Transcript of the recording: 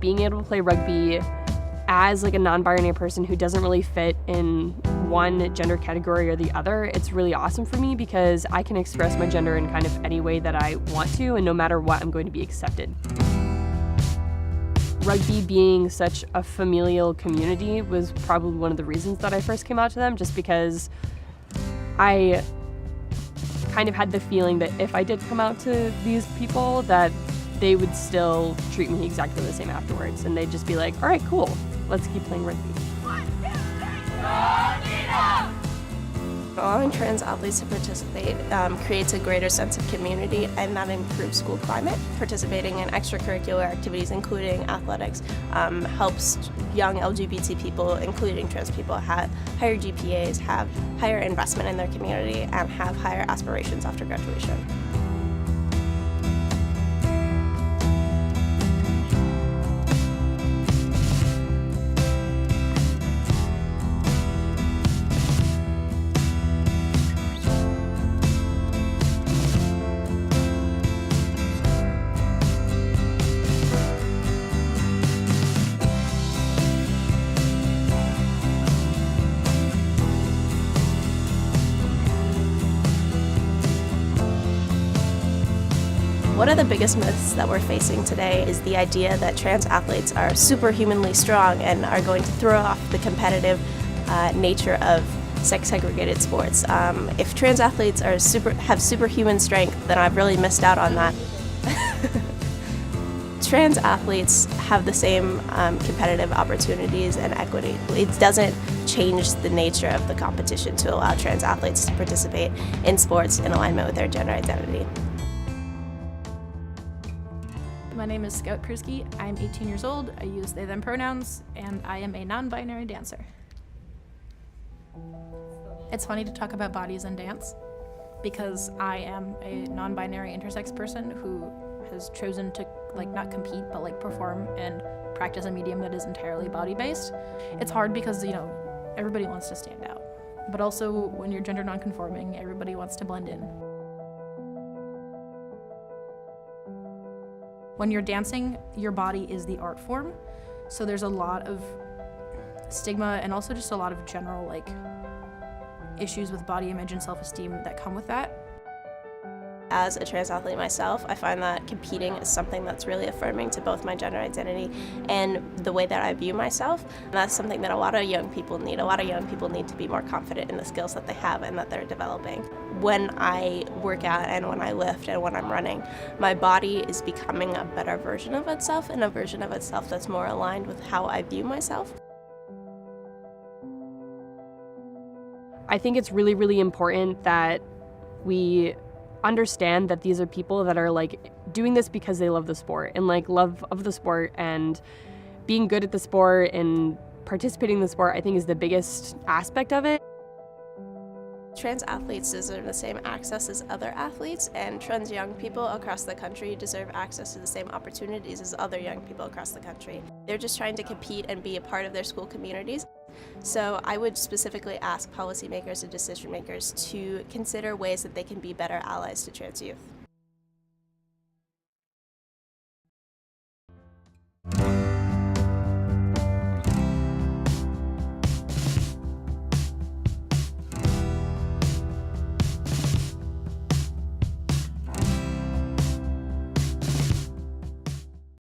being able to play rugby as like a non-binary person who doesn't really fit in one gender category or the other, it's really awesome for me because I can express my gender in kind of any way that I want to, and no matter what, I'm going to be accepted. Rugby being such a familial community was probably one of the reasons that I first came out to them, just because I kind of had the feeling that if I did come out to these people, that they would still treat me exactly the same afterwards, and they'd just be like, all right, cool, let's keep playing rugby. Allowing trans athletes to participate creates a greater sense of community, and that improves school climate. Participating in extracurricular activities, including athletics, helps young LGBT people, including trans people, have higher GPAs, have higher investment in their community, and have higher aspirations after graduation. One of the biggest myths that we're facing today is the idea that trans athletes are superhumanly strong and are going to throw off the competitive nature of sex-segregated sports. If trans athletes have superhuman strength, then I've really missed out on that. Trans athletes have the same competitive opportunities and equity. It doesn't change the nature of the competition to allow trans athletes to participate in sports in alignment with their gender identity. My name is Scout Pruski. I'm 18 years old, I use they them pronouns, and I am a non-binary dancer. It's funny to talk about bodies and dance because I am a non-binary intersex person who has chosen to not compete but perform and practice a medium that is entirely body-based. It's hard because everybody wants to stand out, but also when you're gender non-conforming, everybody wants to blend in. When you're dancing, your body is the art form, so there's a lot of stigma and also just a lot of general issues with body image and self-esteem that come with that. As a trans athlete myself, I find that competing is something that's really affirming to both my gender identity and the way that I view myself. And that's something that a lot of young people need. A lot of young people need to be more confident in the skills that they have and that they're developing. When I work out and when I lift and when I'm running, my body is becoming a better version of itself, and a version of itself that's more aligned with how I view myself. I think it's really, really important that we understand that these are people that are doing this because they love the sport and love of the sport, and being good at the sport and participating in the sport I think is the biggest aspect of it. Trans athletes deserve the same access as other athletes, and trans young people across the country deserve access to the same opportunities as other young people across the country. They're just trying to compete and be a part of their school communities. So I would specifically ask policymakers and decision makers to consider ways that they can be better allies to trans youth.